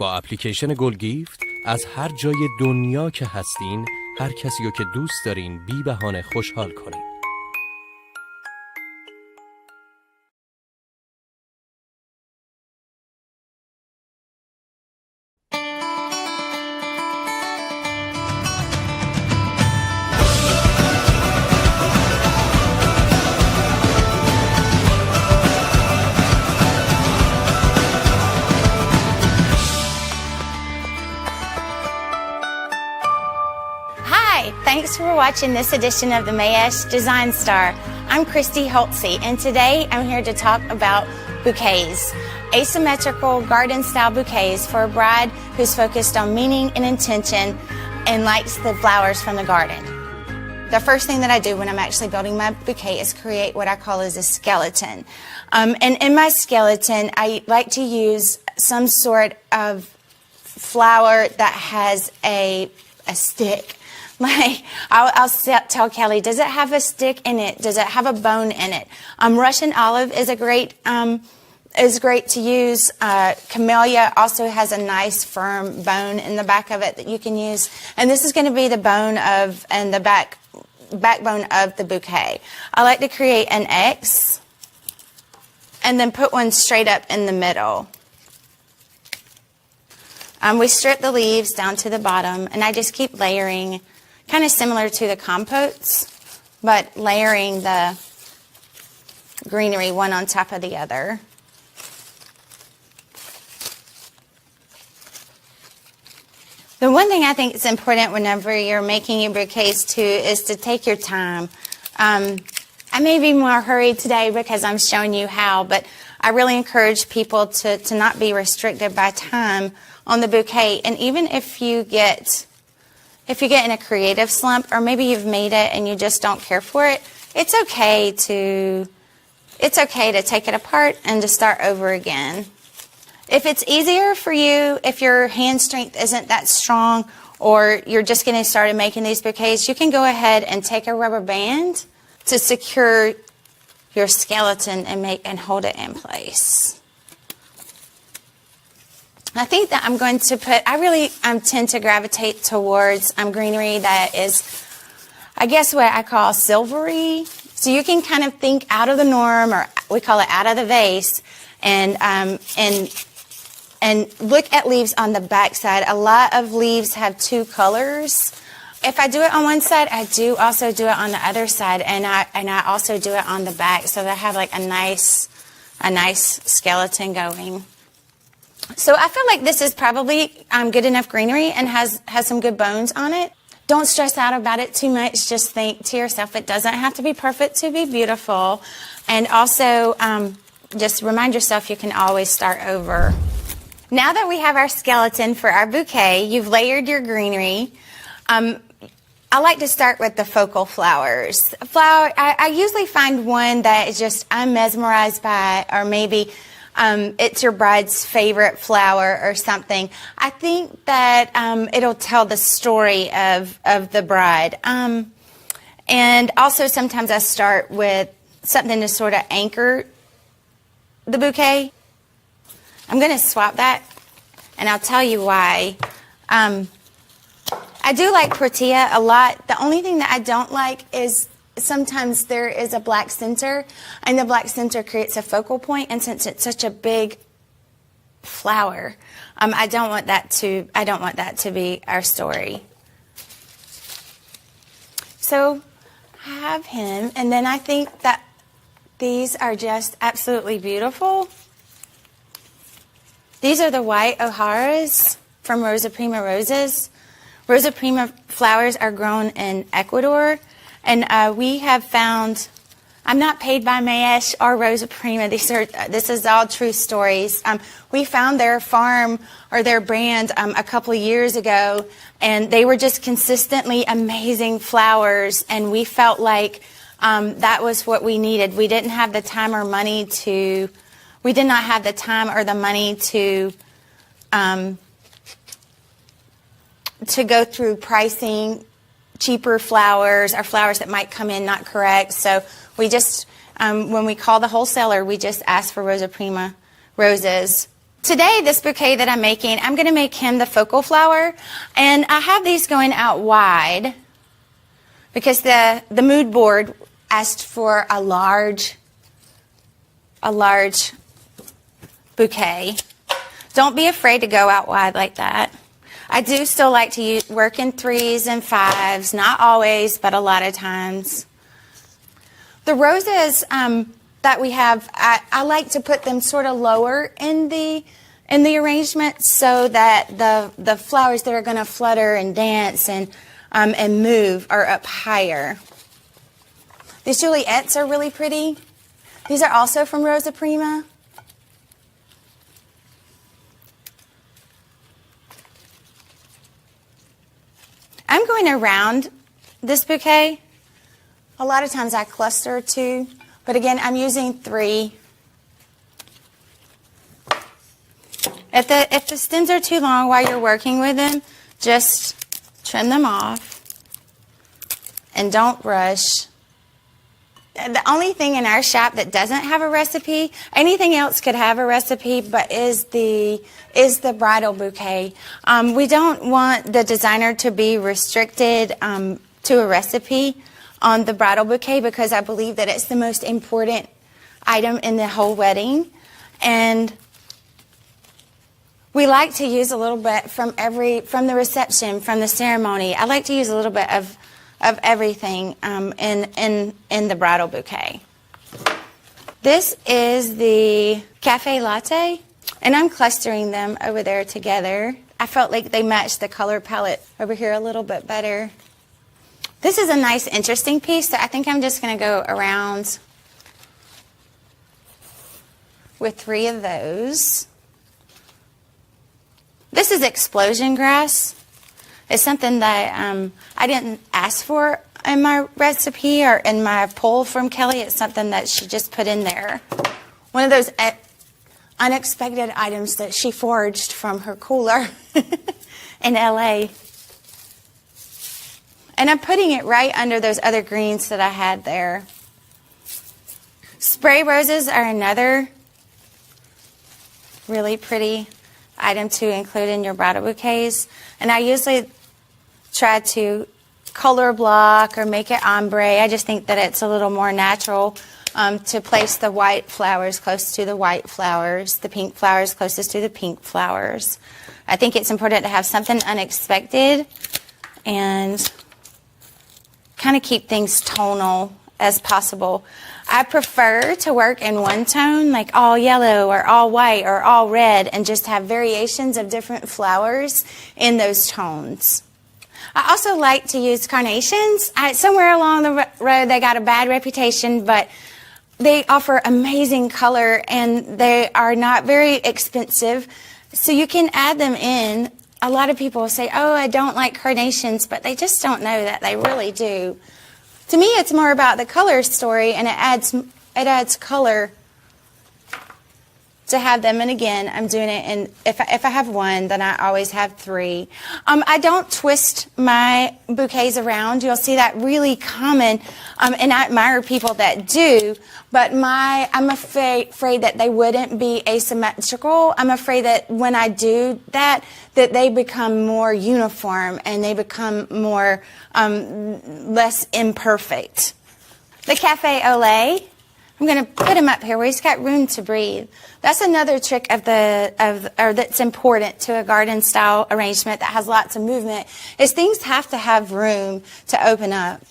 با اپلیکیشن گل گیفت از هر جای دنیا که هستین هر کسی رو که دوست دارین بی بهانه خوشحال کنین. Thanks for watching this edition of the Mayesh Design Star. I'm Christy Holtze, and today I'm here to talk about bouquets. Asymmetrical garden-style bouquets for a bride who's focused on meaning and intention and likes the flowers from the garden. The first thing that I do when I'm actually building my bouquet is create what I call as a skeleton. And in my skeleton, I like to use some sort of flower that has a stick. Like, I'll tell Kelly, does it have a stick in it? Does it have a bone in it? Russian olive is great to use. Camellia also has a nice firm bone in the back of it that you can use. And this is going to be the bone of, and the backbone of the bouquet. I like to create an X and then put one straight up in the middle. We strip the leaves down to the bottom, and I just keep layering, kind of similar to the compotes, but layering the greenery one on top of the other. The one thing I think is important whenever you're making your bouquets too is to take your time. I may be more hurried today because I'm showing you how, but I really encourage people to not be restricted by time on the bouquet. And even if you get in a creative slump, or maybe you've made it and you just don't care for it, it's okay to take it apart and to start over again. If it's easier for you, if your hand strength isn't that strong, or you're just getting started making these bouquets, you can go ahead and take a rubber band to secure your skeleton and hold it in place. I think that I'm going to put, I really tend to gravitate towards greenery that is, I guess what I call silvery. So you can kind of think out of the norm, or we call it out of the vase, and look at leaves on the back side. A lot of leaves have two colors. If I do it on one side, I do also do it on the other side, and I also do it on the back, so that I have like a nice skeleton going. So I feel like this is probably good enough greenery and has some good bones on it. Don't stress out about it too much. Just think to yourself, it doesn't have to be perfect to be beautiful. And also, just remind yourself you can always start over. Now that we have our skeleton for our bouquet, you've layered your greenery. I like to start with the focal flowers. I usually find one that is just I'm mesmerized by, or maybe it's your bride's favorite flower or something. I think that it'll tell the story of the bride. And also sometimes I start with something to sort of anchor the bouquet. I'm going to swap that, and I'll tell you why. I do like tortilla a lot. The only thing that I don't like is sometimes there is a black center, and the black center creates a focal point, and since it's such a big flower, I don't want that to be our story. So I have him, and then I think that these are just absolutely beautiful. These are the white O'Haras from Rosa Prima Roses. Rosa Prima flowers are grown in Ecuador, and we have found, I'm not paid by Mayesh or Rosa Prima, this is all true stories. We found their farm or their brand a couple of years ago, and they were just consistently amazing flowers, and we felt like that was what we needed. We didn't have the time or money to, we did not have the time or the money to go through pricing cheaper flowers or flowers that might come in not correct. So we just, when we call the wholesaler, we just ask for Rosa Prima roses Today, this bouquet that I'm making, I'm going to make him the focal flower. And I have these going out wide because the mood board asked for a large bouquet. Don't be afraid to go out wide like that. I do still like to work in 3s and 5s, not always, but a lot of times. The roses that we have, I like to put them sort of lower in the arrangement so that the flowers that are going to flutter and dance and move are up higher. These Juliettes are really pretty. These are also from Rosa Prima. I'm going around this bouquet. A lot of times I cluster 2, but again, I'm using 3. If the stems are too long while you're working with them, just trim them off and don't rush. The only thing in our shop that doesn't have a recipe, anything else could have a recipe, but is the bridal bouquet. We don't want the designer to be restricted to a recipe on the bridal bouquet because I believe that it's the most important item in the whole wedding. And we like to use a little bit from the reception, from the ceremony. I like to use a little bit of everything in the bridal bouquet. This is the cafe latte, and I'm clustering them over there together. I felt like they matched the color palette over here a little bit better. This is a nice, interesting piece, so I think I'm just going to go around with 3 of those. This is explosion grass. It's something that I didn't ask for in my recipe or in my poll from Kelly. It's something that she just put in there. One of those unexpected items that she foraged from her cooler in LA. And I'm putting it right under those other greens that I had there. Spray roses are another really pretty item to include in your bridal bouquets. And I usually try to color block or make it ombre. I just think that it's a little more natural to place the white flowers close to the white flowers, the pink flowers closest to the pink flowers. I think it's important to have something unexpected and kind of keep things tonal as possible. I prefer to work in one tone, like all yellow or all white or all red, and just have variations of different flowers in those tones. I also like to use carnations. Somewhere along the road they got a bad reputation, but they offer amazing color and they are not very expensive, so you can add them in. A lot of people say, oh, I don't like carnations, but they just don't know that they really do. To me, it's more about the color story, and it adds color to have them. And again, I'm doing it, and if I have 1, then I always have 3. I don't twist my bouquets around. You'll see that really common, and I admire people that do. But I'm afraid that they wouldn't be asymmetrical. I'm afraid that when I do that they become more uniform and they become more less imperfect. The cafe au lait, I'm going to put him up here where he's got room to breathe. That's another trick that's important to a garden style arrangement that has lots of movement, is things have to have room to open up.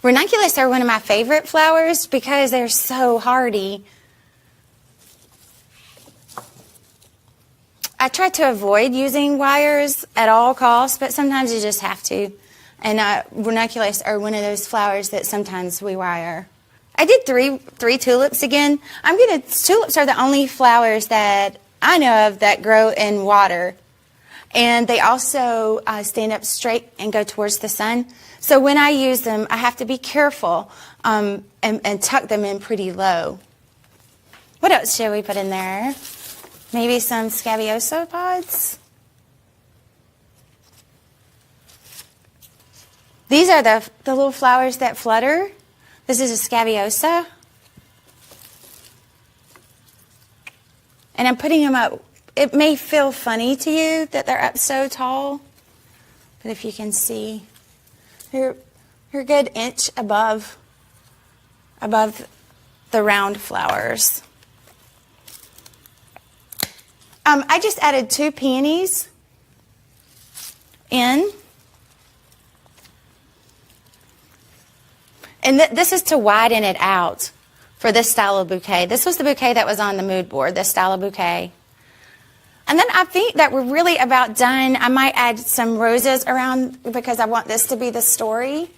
Ranunculus are one of my favorite flowers because they're so hardy. I try to avoid using wires at all costs, but sometimes you just have to. And ranunculus are one of those flowers that sometimes we wire. I did three tulips again. Tulips are the only flowers that I know of that grow in water. And they also stand up straight and go towards the sun. So when I use them, I have to be careful and tuck them in pretty low. What else should we put in there? Maybe some scabiosa pods? These are the little flowers that flutter. This is a scabiosa. And I'm putting them up. It may feel funny to you that they're up so tall, but if you can see, you're a good inch above the round flowers. I just added 2 peonies in. And this is to widen it out for this style of bouquet. This was the bouquet that was on the mood board, this style of bouquet. And then I think that we're really about done. I might add some roses around because I want this to be the story.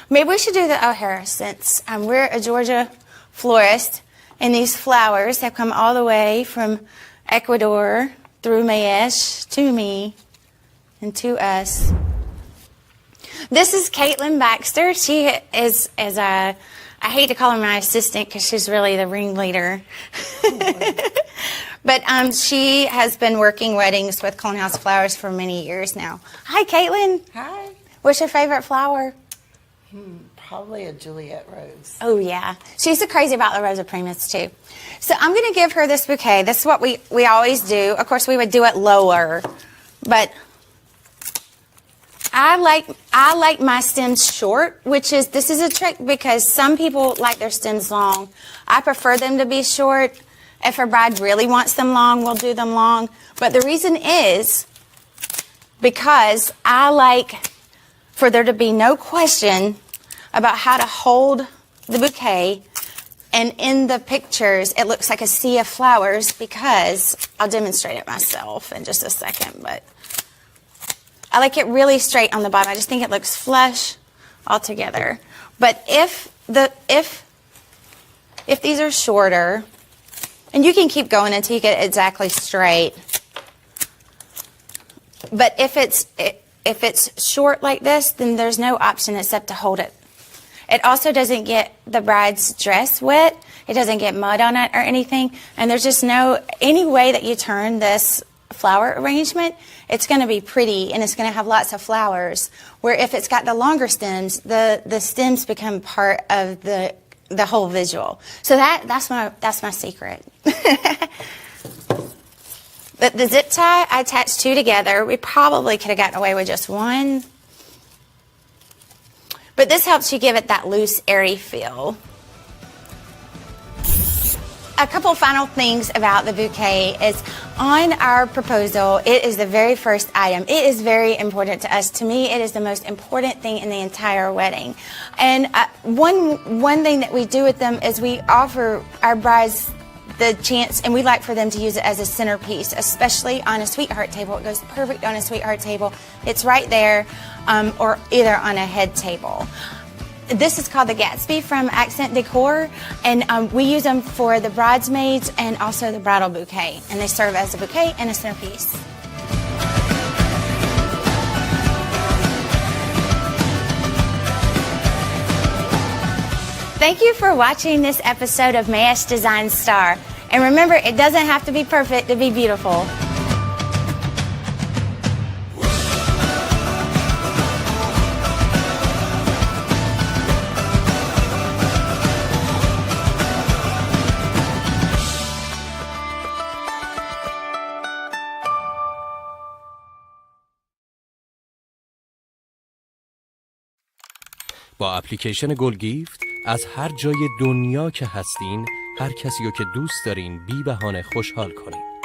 Maybe we should do the O'Hara since we're a Georgia florist, and these flowers have come all the way from Ecuador through Mayesh to me and to us. This is Caitlin Baxter. She is I hate to call her my assistant because she's really the ringleader. But she has been working weddings with Cone House Flowers for many years now. Hi, Caitlin. Hi. What's your favorite flower? Probably a Juliet rose. Oh, yeah. She's crazy about the Rosa Primus, too. So I'm going to give her this bouquet. This is what we always do. Of course, we would do it lower, but I like my stems short, this is a trick because some people like their stems long. I prefer them to be short. If a bride really wants them long, we'll do them long. But the reason is because I like for there to be no question about how to hold the bouquet. And in the pictures, it looks like a sea of flowers because I'll demonstrate it myself in just a second. But I like it really straight on the bottom. I just think it looks flush all together. But if these are shorter, and you can keep going until you get it exactly straight. But if it's short like this, then there's no option except to hold it. It also doesn't get the bride's dress wet. It doesn't get mud on it or anything. And there's just any way that you turn this flower arrangement, it's going to be pretty and it's going to have lots of flowers. Where if it's got the longer stems, the stems become part of the whole visual. So that's my secret. But the zip tie, I attached 2 together. We probably could have gotten away with just 1. But this helps you give it that loose, airy feel. A couple final things about the bouquet is on our proposal, it is the very first item. It is very important to us. To me, it is the most important thing in the entire wedding. And one thing that we do with them is we offer our brides the chance, and we like for them to use it as a centerpiece, especially on a sweetheart table. It goes perfect on a sweetheart table. It's right there, or either on a head table. This is called the Gatsby from Accent Decor, and we use them for the bridesmaids and also the bridal bouquet, and they serve as a bouquet and a centerpiece. Thank you for watching this episode of Mayesh Design Star. And remember, it doesn't have to be perfect to be beautiful. با اپلیکیشن گیفت از هر جای دنیا که هستین هر کسی رو که دوست دارین بی بهانه خوشحال کنید.